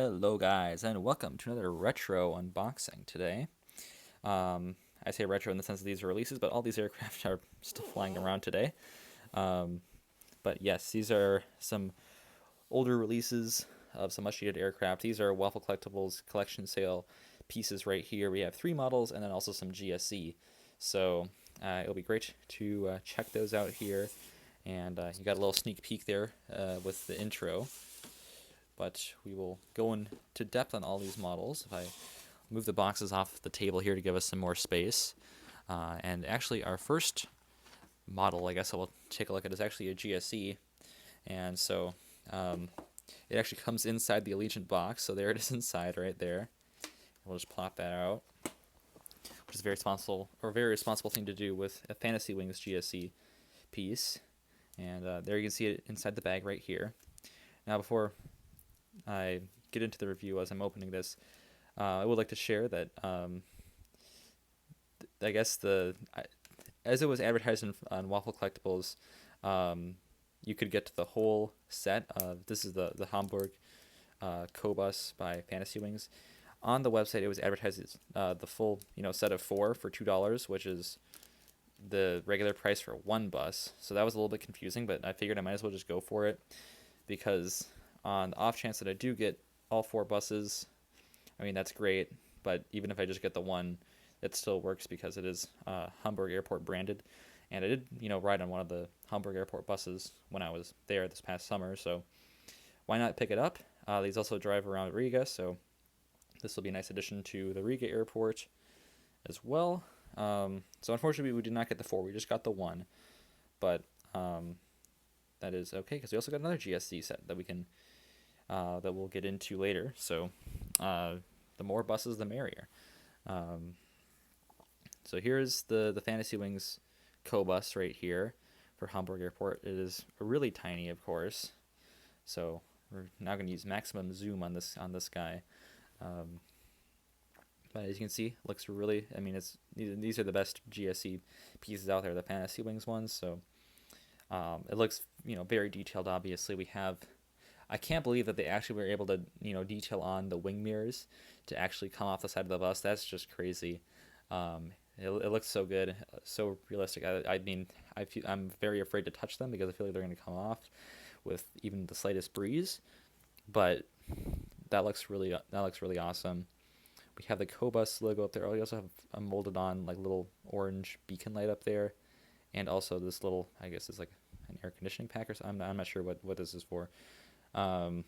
Hello guys, and welcome to another retro unboxing today. I say retro in the sense that these are releases, but all these aircraft are still flying around today. Um, but yes, these are some older releases of some much-needed aircraft. These are Waffle Collectibles collection sale pieces right here. We have 3 models and then also some GSE. So it'll be great to check those out here. And you got a little sneak peek there with the intro. But we will go into depth on all these models. If I move the boxes off the table here to give us some more space. And actually our first model, I guess I will take a look at, is actually a GSE. And so it actually comes inside the Allegiant box. So there it is inside right there. We'll just plop that out, which is very responsible thing to do with a Fantasy Wings GSE piece. And there you can see it inside the bag right here. Now before I get into the review as I'm opening this, I would like to share that I guess as it was advertised on Waffle Collectibles, you could get the whole set. This is the Hamburg Co-Bus by Fantasy Wings. On the website, it was advertised as the full set of 4 for $2, which is the regular price for one bus. So that was a little bit confusing, but I figured I might as well just go for it, because on the off chance that I do get all 4 buses, I mean, that's great, but even if I just get the one, it still works because it is Hamburg Airport branded, and I did ride on one of the Hamburg Airport buses when I was there this past summer, so why not pick it up? These also drive around Riga, so this will be a nice addition to the Riga airport as well. So unfortunately we did not get the 4, we just got the 1, but that is okay because we also got another GSC set that we can that we'll get into later. So the more buses, the merrier. So here's the Fantasy Wings Co-Bus right here for Hamburg Airport. It is really tiny, of course. So we're now going to use maximum zoom on this guy. But as you can see, it looks really. I mean, these are the best GSE pieces out there, the Fantasy Wings ones. So it looks very detailed. Obviously, we have. I can't believe that they actually were able to detail on the wing mirrors to actually come off the side of the bus. That's just crazy. It looks so good, so realistic. I'm very afraid to touch them because I feel like they're going to come off with even the slightest breeze. But that looks really awesome. We have the Co-Bus logo up there. We also have a molded on like little orange beacon light up there, and also this little, I guess it's like an air conditioning pack or something. I'm not sure what this is for. I'm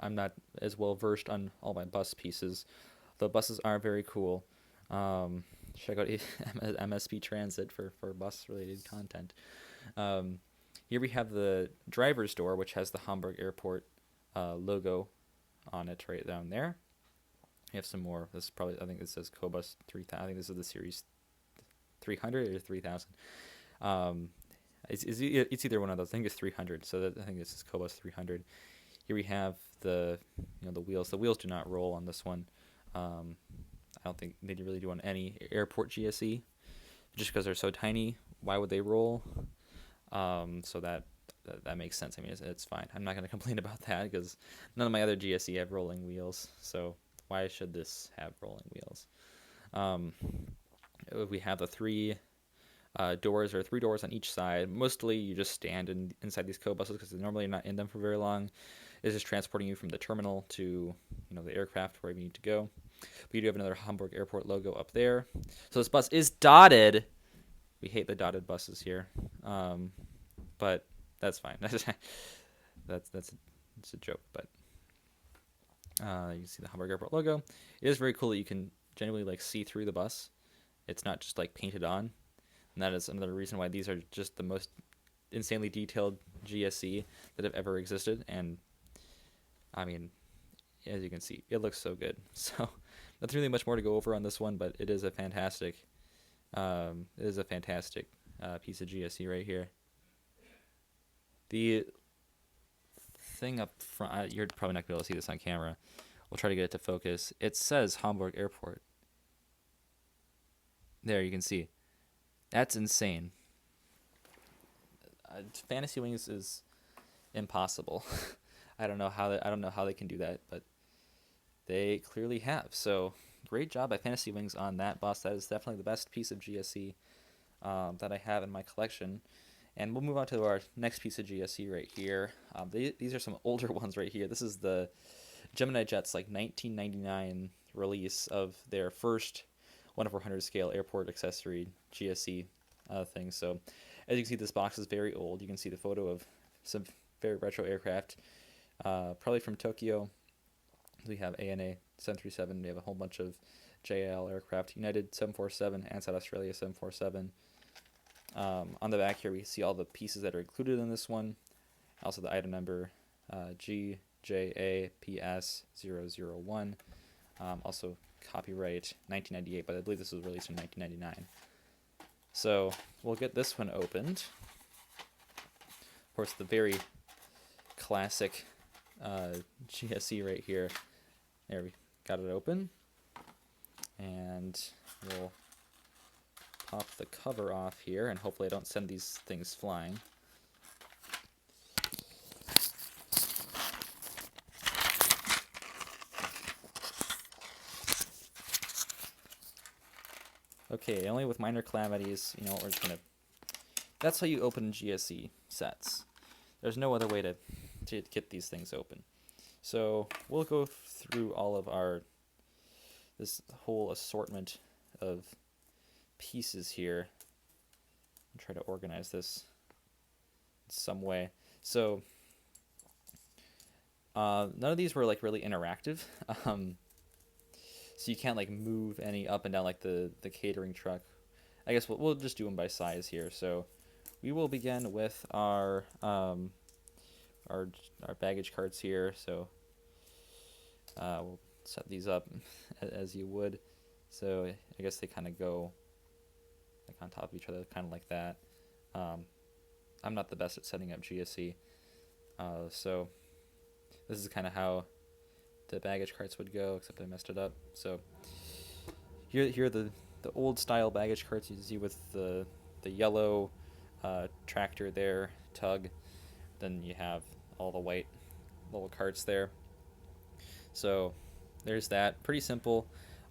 not as well versed on all my bus pieces. The buses are very cool. Check out MSP Transit for bus related content. Here we have the driver's door, which has the Hamburg Airport logo on it right down there. We have some more. This is probably, I think this says Co-Bus 3000. I think this is the series 300 or 3000. It's either one of those. I think it's 300. So I think this is Co-Bus 300. Here we have the the wheels. The wheels do not roll on this one. I don't think they really do on any airport GSE, just because they're so tiny. Why would they roll? So that makes sense. I mean, it's fine. I'm not going to complain about that because none of my other GSE have rolling wheels. So why should this have rolling wheels? We have the 3 doors, or 3 doors on each side. Mostly you just stand inside these Co-Buses because they're normally not in them for very long. It's just transporting you from the terminal to the aircraft wherever you need to go. But you do have another Hamburg Airport logo up there. So this bus is dotted. We hate the dotted buses here, but that's fine. that's a joke. But you can see the Hamburg Airport logo. It is very cool that you can genuinely see through the bus. It's not just painted on, and that is another reason why these are just the most insanely detailed GSE that have ever existed. And I mean, as you can see, it looks so good. So nothing really much more to go over on this one, but it is a fantastic piece of GSE right here. The thing up front, you're probably not going to be able to see this on camera. We'll try to get it to focus. It says Hamburg Airport. There, you can see. That's insane. Fantasy Wings is impossible. I don't know how they can do that, but they clearly have. So great job by Fantasy Wings on that, boss. That is definitely the best piece of GSE that I have in my collection. And we'll move on to our next piece of GSE right here. These are some older ones right here. This is the Gemini Jets like 1999 release of their first 1/400 scale airport accessory GSE thing. So as you can see, this box is very old. You can see the photo of some very retro aircraft, probably from Tokyo. We have ANA 737. We have a whole bunch of JAL aircraft, United 747, and South Australia 747. On the back here, we see all the pieces that are included in this one. Also the item number GJAPS001. Also copyright 1998, but I believe this was released in 1999. So we'll get this one opened. Of course, the very classic GSE right here. There, we got it open. And we'll pop the cover off here, and hopefully I don't send these things flying. Okay, only with minor calamities, you know, we're just gonna... That's how you open GSE sets. There's no other way to get these things open. So we'll go through all of this whole assortment of pieces here and try to organize this in some way. So none of these were like really interactive. So you can't like move any up and down like the catering truck. I guess we'll just do them by size here. So we will begin with our baggage carts here. So we'll set these up as you would. So I guess they kind of go like on top of each other, kind of like that. I'm not the best at setting up GSE, so this is kind of how the baggage carts would go, except I messed it up. So here are the old style baggage carts you see with the yellow tractor there, tug. Then you have all the white little carts there. So there's that. Pretty simple.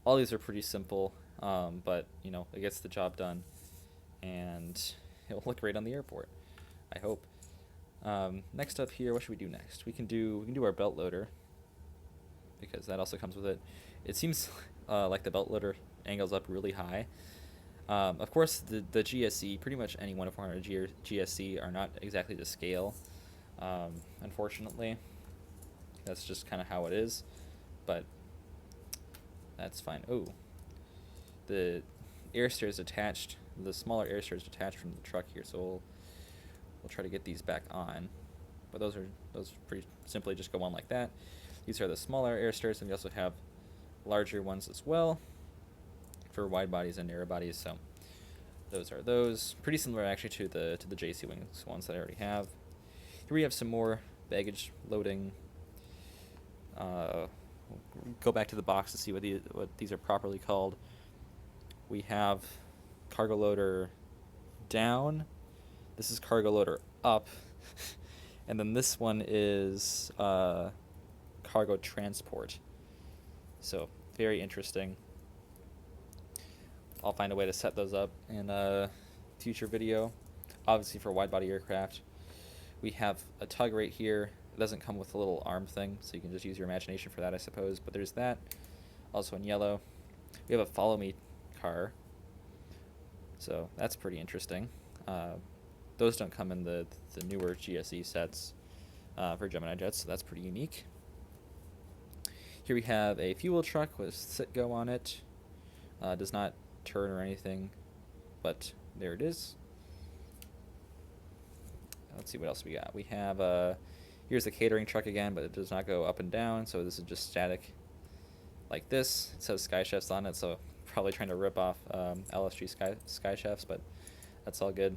All these are pretty simple, but you know, it gets the job done, and it will look great on the airport, I hope. Next up here, what should we do next? We can do our belt loader, because that also comes with it. It seems like the belt loader angles up really high. Of course, the GSE, pretty much any 1/400 GSE are not exactly to scale, unfortunately. That's just kind of how it is, but that's fine. Oh, the air stairs attached, the smaller air stairs detached from the truck here, so we'll try to get these back on. But those pretty simply just go on like that. These are the smaller air stairs, and we also have larger ones as well for wide bodies and narrow bodies. So those are those. Pretty similar actually to the JC Wings ones that I already have. Here we have some more baggage loading. Go back to the box to see what these are properly called. We have cargo loader down. This is cargo loader up. And then this one is cargo transport. So very interesting. I'll find a way to set those up in a future video. Obviously for wide body aircraft. We have a tug right here. It doesn't come with a little arm thing, so you can just use your imagination for that, I suppose. But there's that. Also in yellow. We have a follow me car. So that's pretty interesting. Those don't come in the newer GSE sets for Gemini jets, so that's pretty unique. Here we have a fuel truck with sit-go on it. Does not turn or anything, but there it is. Let's see what else we got. We have here's the catering truck again, but it does not go up and down, so this is just static like this. It says Sky Chefs on it, so probably trying to rip off LSG Sky Chefs, but that's all good.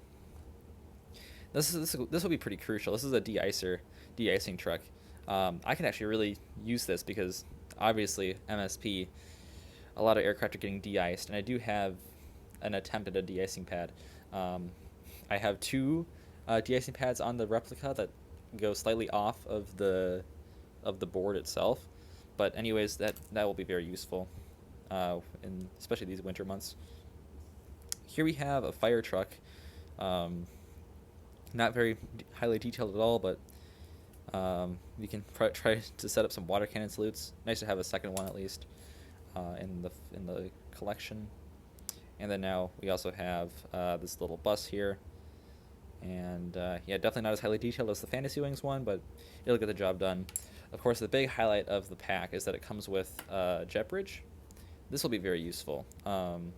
This will be pretty crucial. This is a de-icing truck. I can actually really use this because obviously MSP, a lot of aircraft are getting de-iced, and I do have an attempt at a de-icing pad. I have two de-icing pads on the replica that go slightly off of the of the board itself. But anyways, that will be very useful, in especially these winter months. Here we have a fire truck, not very highly detailed at all, but you can try to set up some water cannon salutes. Nice to have a second one at least in the collection. And then now we also have this little bus here. And yeah, definitely not as highly detailed as the Fantasy Wings one, but it'll get the job done. Of course, the big highlight of the pack is that it comes with jet bridge. This will be very useful. You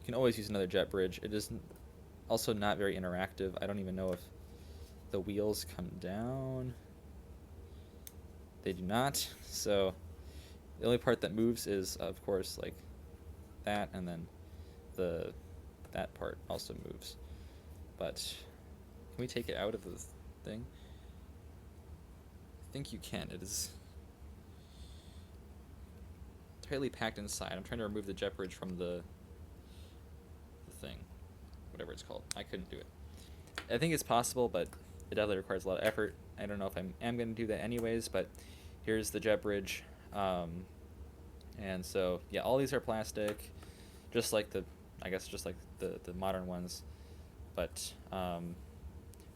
can always use another jet bridge. It is also not very interactive. I don't even know if the wheels come down. They do not. So the only part that moves is, of course, like that, and then that part also moves. But can we take it out of the thing? I think you can. It is tightly packed inside. I'm trying to remove the jet bridge from the thing, whatever it's called. I couldn't do it. I think it's possible, but it definitely requires a lot of effort. I don't know if I am going to do that anyways, but here's the jet bridge. And so, yeah, all these are plastic, just like the modern ones. But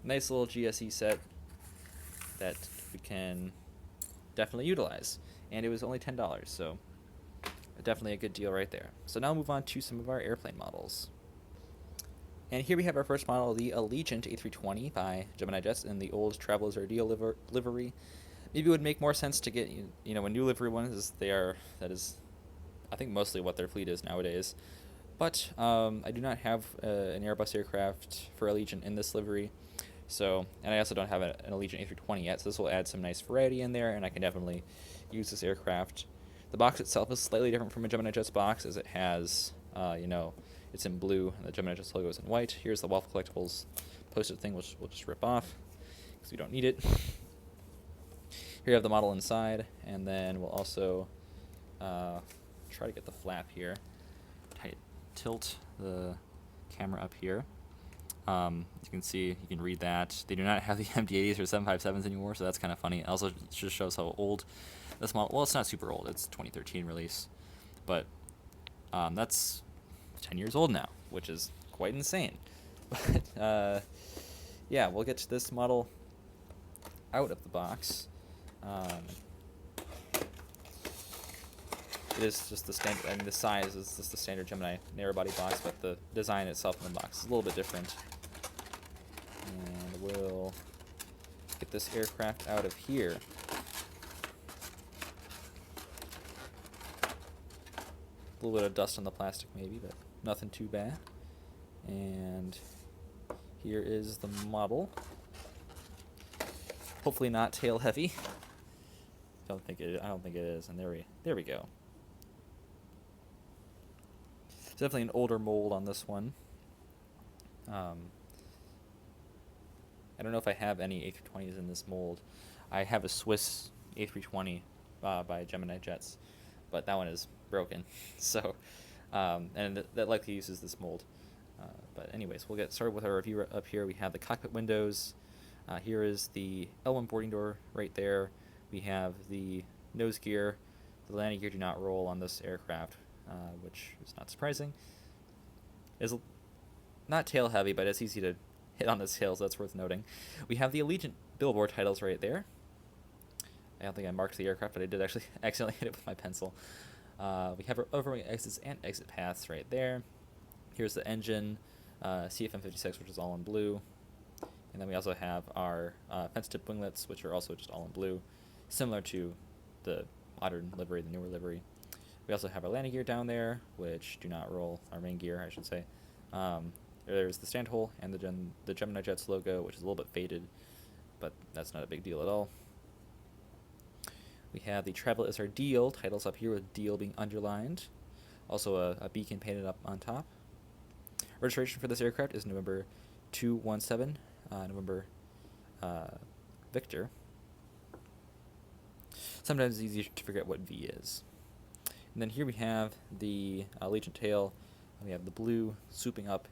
nice little GSE set that we can definitely utilize. And it was only $10, so definitely a good deal right there. So now we'll move on to some of our airplane models. And here we have our first model, the Allegiant A320 by Gemini Jets in the old Travelers Ideal livery. Maybe it would make more sense to get a new livery one, as that is I think mostly what their fleet is nowadays. But I do not have an Airbus aircraft for Allegiant in this livery, and I also don't have an Allegiant A320 yet, so this will add some nice variety in there, and I can definitely use this aircraft. The box itself is slightly different from a Gemini Jets box, as it has, it's in blue, and the Gemini Jets logo is in white. Here's the Waffle Collectibles posted thing, which we'll just rip off, because we don't need it. Here you have the model inside, and then we'll also try to get the flap here. Tilt the camera up here. You can see, you can read that. They do not have the MD-80s or 757s anymore, so that's kind of funny. It also just shows how old this model, well, it's not super old, it's 2013 release, but that's 10 years old now, which is quite insane. But yeah, we'll get to this model out of the box. It is just the standard, I mean, the size is just the standard Gemini narrow body box, but the design itself in the box is a little bit different. And we'll get this aircraft out of here. A little bit of dust on the plastic maybe, but nothing too bad. And here is the model. Hopefully not tail heavy. I don't think it is, and there we go. It's definitely an older mold on this one. I don't know if I have any A320s in this mold. I have a Swiss A320 by Gemini Jets, but that one is broken. So, and that likely uses this mold. But anyways, we'll get started with our review up here. We have the cockpit windows. Here is the L1 boarding door right there. We have the nose gear. The landing gear do not roll on this aircraft, which is not surprising. It's not tail heavy, but it's easy to hit on the tail, so that's worth noting. We have the Allegiant billboard titles right there. I don't think I marked the aircraft, but I did actually accidentally hit it with my pencil. We have our overwing exits and exit paths right there. Here's the engine, CFM56, which is all in blue. And then we also have our fence tip winglets, which are also just all in blue, similar to the modern livery, the newer livery. We also have our landing gear down there, which do not roll, our main gear, I should say. There's the stand hole and the Gemini Jets logo, which is a little bit faded, but that's not a big deal at all. We have the Travel is Our Deal titles up here, with deal being underlined. Also a beacon painted up on top. Registration for this aircraft is November 217, November Victor. Sometimes it's easy to forget what V is. And then here we have the Allegiant tail. We have the blue swooping up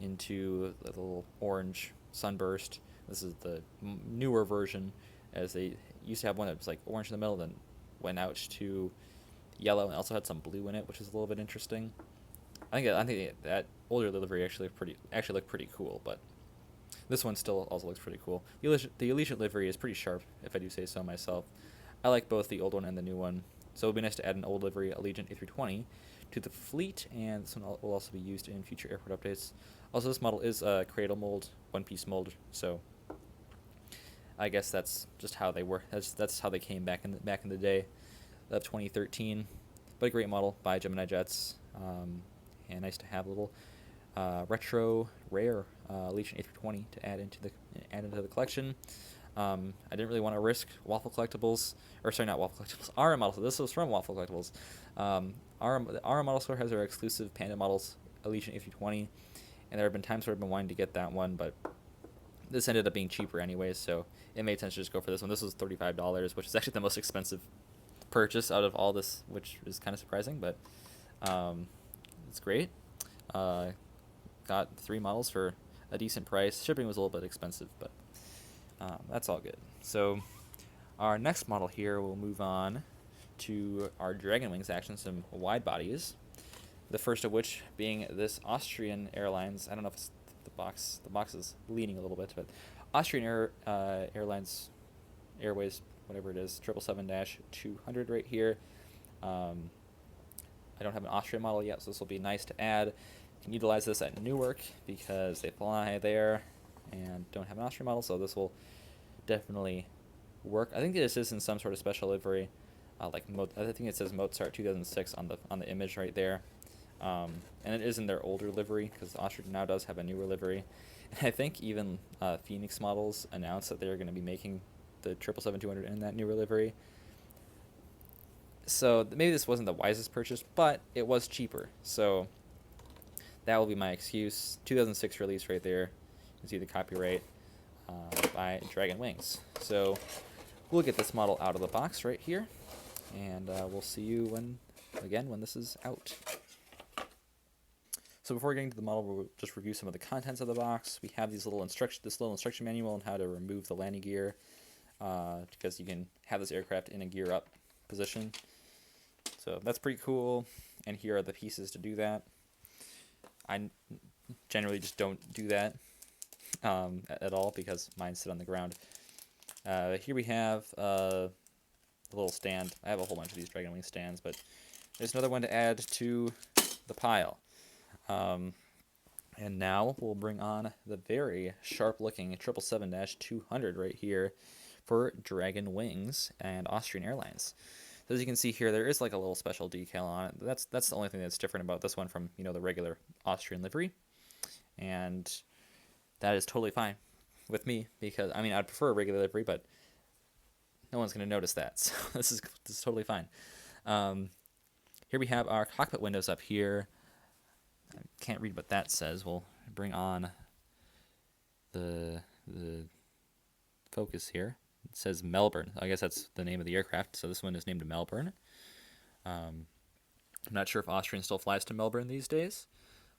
into the little orange sunburst This is the newer version, as they used to have one that was like orange in the middle, then went out to yellow, and also had some blue in it, which is a little bit interesting. I think that older livery actually looked pretty cool, but this one still also looks pretty cool. The Allegiant livery is pretty sharp, if I do say so myself. I like both the old one and the new one, so it would be nice to add an old livery Allegiant A320 to the fleet, and this one will also be used in future airport updates. Also, this model is a cradle mold, one-piece mold, so I guess that's just how they were. That's how they came back in the day of 2013. But a great model by Gemini Jets, and nice to have a little retro rare Allegiant A320 to add into the collection. I didn't really want to risk Waffle Collectibles, or sorry, not Waffle Collectibles, RM models. So this was from Waffle Collectibles. RM Model Store has their exclusive Panda models, Allegiant A320, and there have been times where I've been wanting to get that one, but this ended up being cheaper anyways, so it made sense to just go for this one. This was $35, which is actually the most expensive purchase out of all this, which is kind of surprising, but it's great. Got 3 models for a decent price. Shipping was a little bit expensive, but that's all good. So our next model here, we'll move on to our Dragon Wings action, some wide bodies. The first of which being this Austrian Airlines. I don't know if it's the box is leaning a little bit, but Austrian Airlines Airways, whatever it is, 777-200 right here. I don't have an Austrian model yet, so this will be nice to add. Can utilize this at Newark because they fly there and don't have an Austrian model, so this will definitely work. I think this is in some sort of special livery, I think it says Mozart 2006 on the image right there, and it is in their older livery because Austrian now does have a newer livery. And I think even Phoenix models announced that they're going to be making the 777-200 in that newer livery. So maybe this wasn't the wisest purchase, but it was cheaper. So that will be my excuse. 2006 release right there. You can see the copyright by Dragon Wings. So we'll get this model out of the box right here, and we'll see you when this is out. So before getting to the model, we'll just review some of the contents of the box. We have this little instruction manual on how to remove the landing gear, because you can have this aircraft in a gear up position. So that's pretty cool. And here are the pieces to do that. I generally just don't do that at all because mine sit on the ground. Here we have a little stand. I have a whole bunch of these Dragon Wing stands, but there's another one to add to the pile. And now we'll bring on the very sharp-looking 777-200 right here for Dragon Wings and Austrian Airlines. So as you can see here, there is like a little special decal on it. That's the only thing that's different about this one from the regular Austrian livery, and that is totally fine with me because I'd prefer a regular livery, but no one's going to notice that, so this is totally fine. Here we have our cockpit windows up here. I can't read what that says. We'll bring on the focus here. It says Melbourne. I guess that's the name of the aircraft, so this one is named Melbourne. I'm not sure if Austrian still flies to Melbourne these days,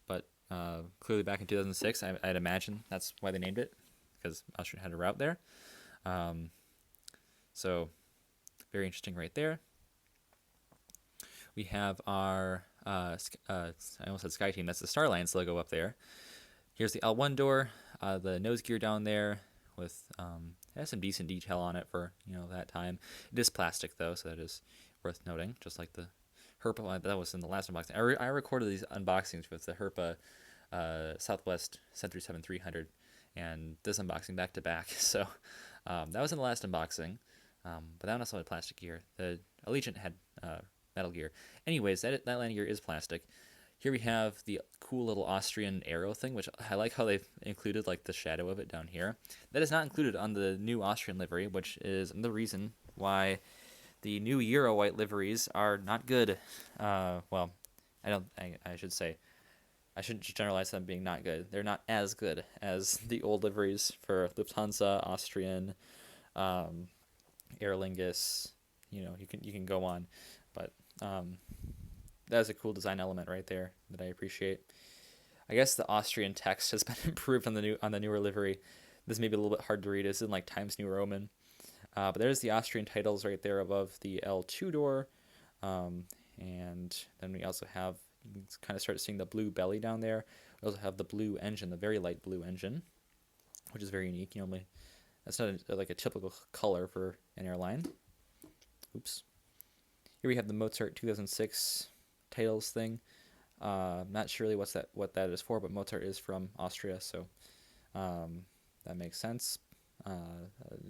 but clearly back in 2006, I'd imagine that's why they named it, because Austrian had a route there. So very interesting right there. We have our, I almost said Sky Team, that's the Star Alliance logo up there. Here's the L1 door, the nose gear down there with, it has some decent detail on it for, that time. It is plastic though, so that is worth noting, just like the Herpa one that was in the last unboxing. I recorded these unboxings with the Herpa Southwest 737-300 and this unboxing back to back. So that was in the last unboxing, but that one also had plastic gear. The Allegiant had metal gear. Anyways, that landing gear is plastic. Here we have the cool little Austrian arrow thing, which I like how they've included like the shadow of it down here. That is not included on the new Austrian livery, which is the reason why the new Euro white liveries are not good. Well, I should say, I shouldn't just generalize them being not good. They're not as good as the old liveries for Lufthansa, Austrian, Aer Lingus. You can go on, but that's a cool design element right there that I appreciate. I guess the Austrian text has been improved on the newer livery. This may be a little bit hard to read. It's in like Times New Roman. But there's the Austrian titles right there above the L2 door. And then we also have, you can kind of start seeing the blue belly down there. We also have the blue engine, the very light blue engine, which is very unique. Normally, that's not like a typical color for an airline. Oops. Here we have the Mozart 2006 titles thing. Not sure really what that is for, but Mozart is from Austria, so that makes sense.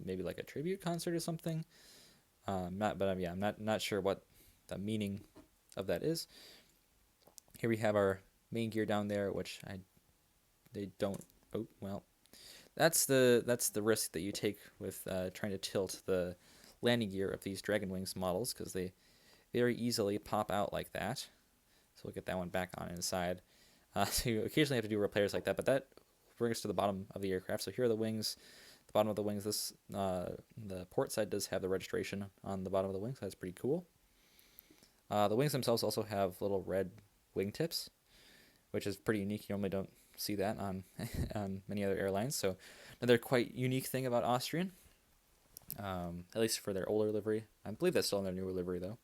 Maybe like a tribute concert or something. I'm not sure what the meaning of that is. Here we have our main gear down there, which they don't. Oh well, that's the risk that you take with trying to tilt the landing gear of these Dragon Wings models, because they very easily pop out like that. So we'll get that one back on inside. So you occasionally have to do repairs like that, but that brings us to the bottom of the aircraft. So here are the wings. The bottom of the wings. This the port side does have the registration on the bottom of the wings. So that's pretty cool. The wings themselves also have little red wingtips, which is pretty unique. You normally don't see that on on many other airlines. So another quite unique thing about Austrian, at least for their older livery. I believe that's still in their newer livery though.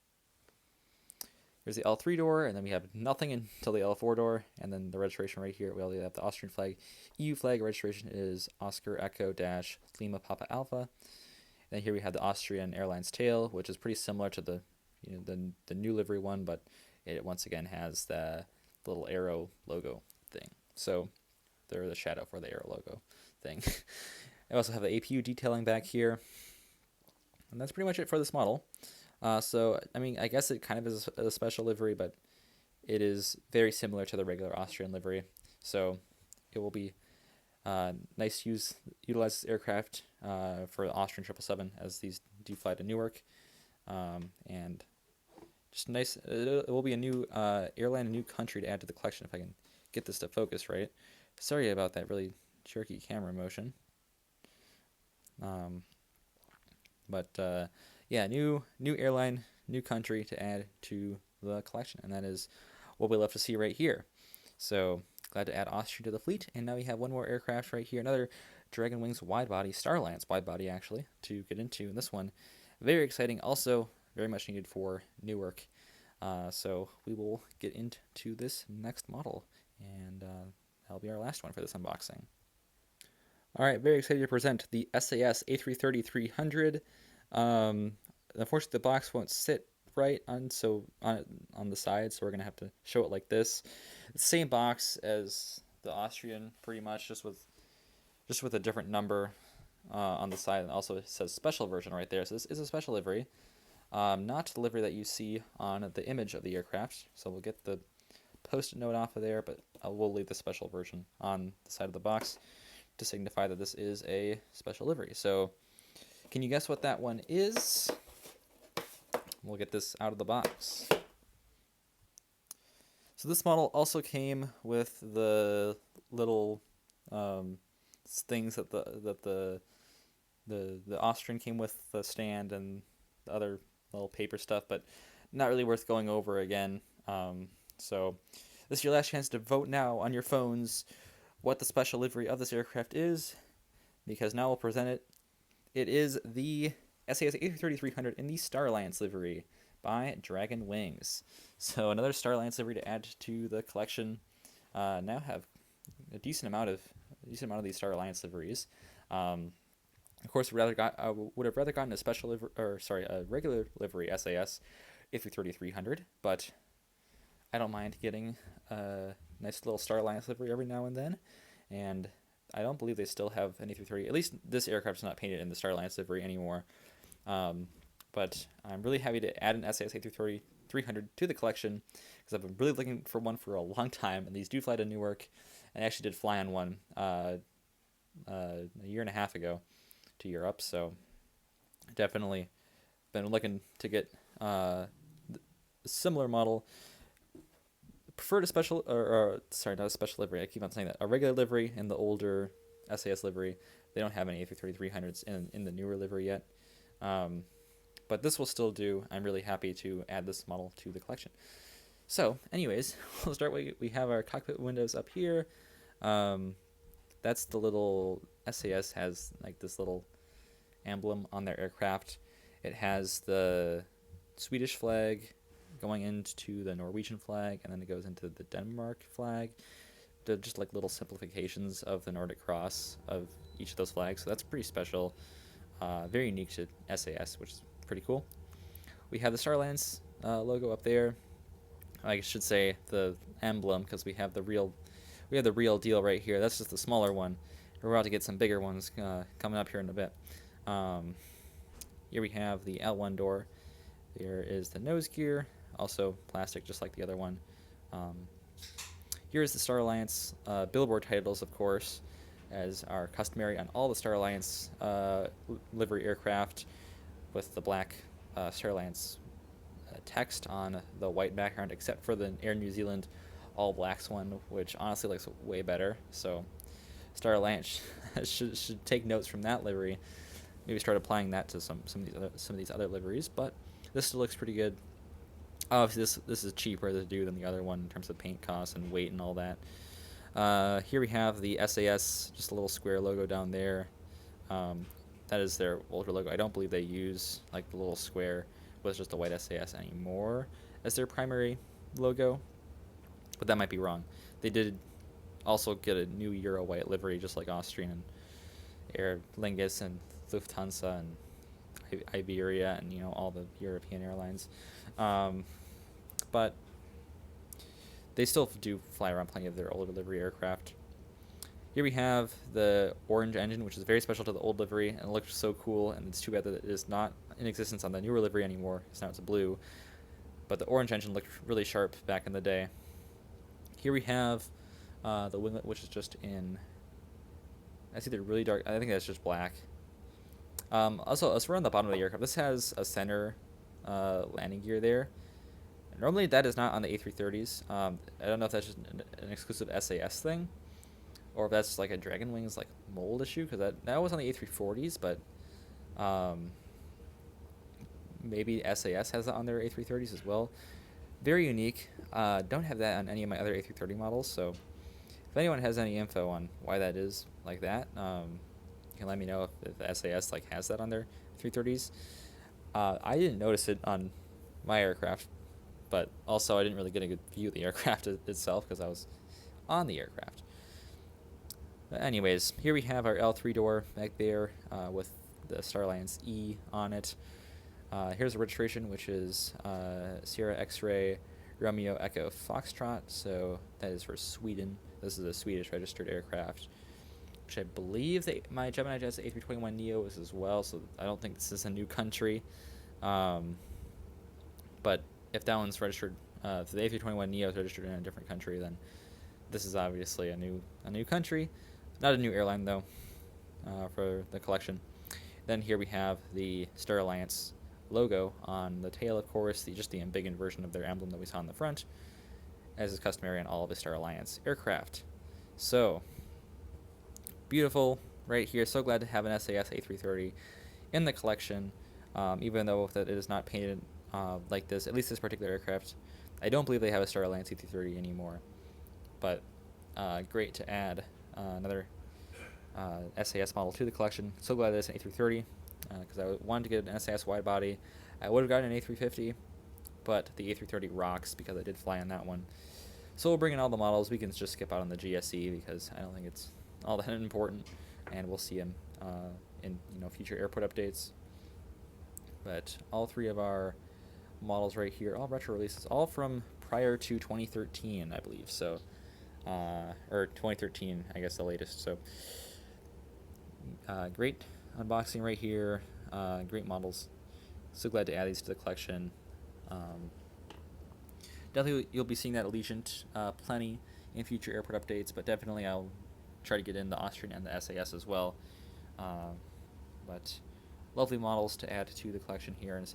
Here's the L3 door, and then we have nothing until the L4 door, and then the registration right here. We already have the Austrian flag. EU flag registration is Oscar Echo Dash Lima Papa Alpha. And then here we have the Austrian Airlines tail, which is pretty similar to the the new livery one, but it once again has the little arrow logo thing. So they're the shadow for the arrow logo thing. I also have the APU detailing back here, and that's pretty much it for this model. So, I mean, I guess it kind of is a special livery, but it is very similar to the regular Austrian livery. So it will be nice to utilize this aircraft for the Austrian 777 as these do fly to Newark. And just nice, it will be a new airline, a new country to add to the collection if I can get this to focus right. Sorry about that really jerky camera motion. Yeah, new airline, new country to add to the collection, and that is what we love to see right here. So glad to add Austrian to the fleet, and now we have one more aircraft right here, another Dragon Wings wide-body, Starlance wide-body actually, to get into. And this one, very exciting, also very much needed for Newark. So we will get into this next model, and that'll be our last one for this unboxing. All right, very excited to present the SAS A330 300. Unfortunately, the box won't sit right on the side, so we're gonna have to show it like this. The same box as the Austrian, pretty much, just with a different number on the side, and also it says special version right there. So this is a special livery, not the livery that you see on the image of the aircraft. So we'll get the post-it note off of there, but we'll leave the special version on the side of the box to signify that this is a special livery. So can you guess what that one is? We'll get this out of the box. So this model also came with the little things that the Austrian came with, the stand and the other little paper stuff, but not really worth going over again. So this is your last chance to vote now on your phones what the special livery of this aircraft is, because now we'll present it. It is the SAS A330 300 in the Starlance livery by Dragon Wings. So another Starlance livery to add to the collection. Now have a decent amount of these Starlance liveries. Of course, I would have rather gotten a special livery, a regular livery SAS A330 300, but I don't mind getting a nice little Starlance livery every now and then. And I don't believe they still have an A330. At least this aircraft is not painted in the Starlance livery anymore. But I'm really happy to add an SAS A330 300 to the collection, because I've been really looking for one for a long time, and these do fly to Newark. And I actually did fly on one a year and a half ago to Europe, so definitely been looking to get a similar model. Preferred a special, not a special livery, I keep on saying that, a regular livery in the older SAS livery. They don't have any A330 300s in the newer livery yet. But this will still do. I'm really happy to add this model to the collection. So, anyways, we'll start. We have our cockpit windows up here. that's the little SAS has like this little emblem on their aircraft. It has the Swedish flag going into the Norwegian flag, and then it goes into the Denmark flag. They're just like little simplifications of the Nordic cross of each of those flags. So that's pretty special. Very unique to SAS, which is pretty cool. We have the Star Alliance logo up there. I should say the emblem, because we have the real deal right here. That's just the smaller one. We're about to get some bigger ones coming up here in a bit. Here we have the L1 door. There is the nose gear, also plastic, just like the other one. Here is the Star Alliance billboard titles, of course, as are customary on all the Star Alliance livery aircraft, with the black Star Alliance text on the white background, except for the Air New Zealand all blacks one, which honestly looks way better. So Star Alliance should take notes from that livery. Maybe start applying that to some of these other liveries, but this still looks pretty good. Obviously, this is cheaper to do than the other one in terms of paint costs and weight and all that. Here we have the SAS, just a little square logo down there. That is their older logo. I don't believe they use like the little square with just a white SAS anymore as their primary logo, but that might be wrong. They did also get a new Euro white livery, just like Austrian and Aer Lingus and Lufthansa and Iberia and all the European airlines, but they still do fly around plenty of their older livery aircraft. Here we have the orange engine, which is very special to the old livery, and it looks so cool, and it's too bad that it is not in existence on the newer livery anymore, because now it's blue. But the orange engine looked really sharp back in the day. Here we have the winglet, which is just in, that's either really dark, I think that's just black. Also, as we're on the bottom of the aircraft, this has a center landing gear there. Normally that is not on the A330s. I don't know if that's just an exclusive SAS thing, or if that's like a Dragon Wings like mold issue, because that was on the A340s, but maybe SAS has it on their A330s as well. Very unique. Don't have that on any of my other A330 models, so if anyone has any info on why that is like that, you can let me know if the SAS like has that on their 330s. I didn't notice it on my aircraft, but also I didn't really get a good view of the aircraft itself because I was on the aircraft. But anyways, here we have our L3 door back there with the Star Alliance E on it. Here's the registration, which is Sierra X-Ray Romeo Echo Foxtrot, so that is for Sweden. This is a Swedish registered aircraft, which I believe my Gemini A321 Neo is as well, so I don't think this is a new country. But if that one's registered, if the A321 Neo is registered in a different country, then this is obviously a new country. Not a new airline, though, for the collection. Then here we have the Star Alliance logo on the tail, of course, just the embiggened version of their emblem that we saw on the front, as is customary on all of the Star Alliance aircraft. So, beautiful right here. So glad to have an SAS A330 in the collection, even though that it is not painted like this, at least this particular aircraft. I don't believe they have a Star Alliance A330 anymore, but great to add another SAS model to the collection. So glad that it's an A330, because I wanted to get an SAS wide body. I would have gotten an A350, but the A330 rocks because I did fly on that one. So we'll bring in all the models. We can just skip out on the GSE because I don't think it's all that important, and we'll see them in future airport updates. But all three of our models right here, all retro releases, all from prior to 2013, I believe. So, or 2013, I guess the latest. So, great unboxing right here. Great models. So glad to add these to the collection. Definitely you'll be seeing that Allegiant plenty in future airport updates, but definitely I'll try to get in the Austrian and the SAS as well. But lovely models to add to the collection here, and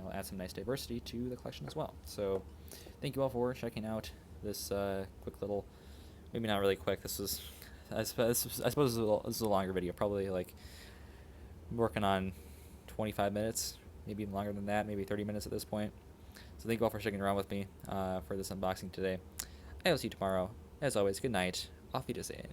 will add some nice diversity to the collection as well. So thank you all for checking out this quick little, maybe not really quick, this is, I suppose this is a longer video, probably like working on 25 minutes, maybe even longer than that, maybe 30 minutes at this point. So thank you all for sticking around with me for this unboxing today. I will see you tomorrow. As always, good night. Auf Wiedersehen.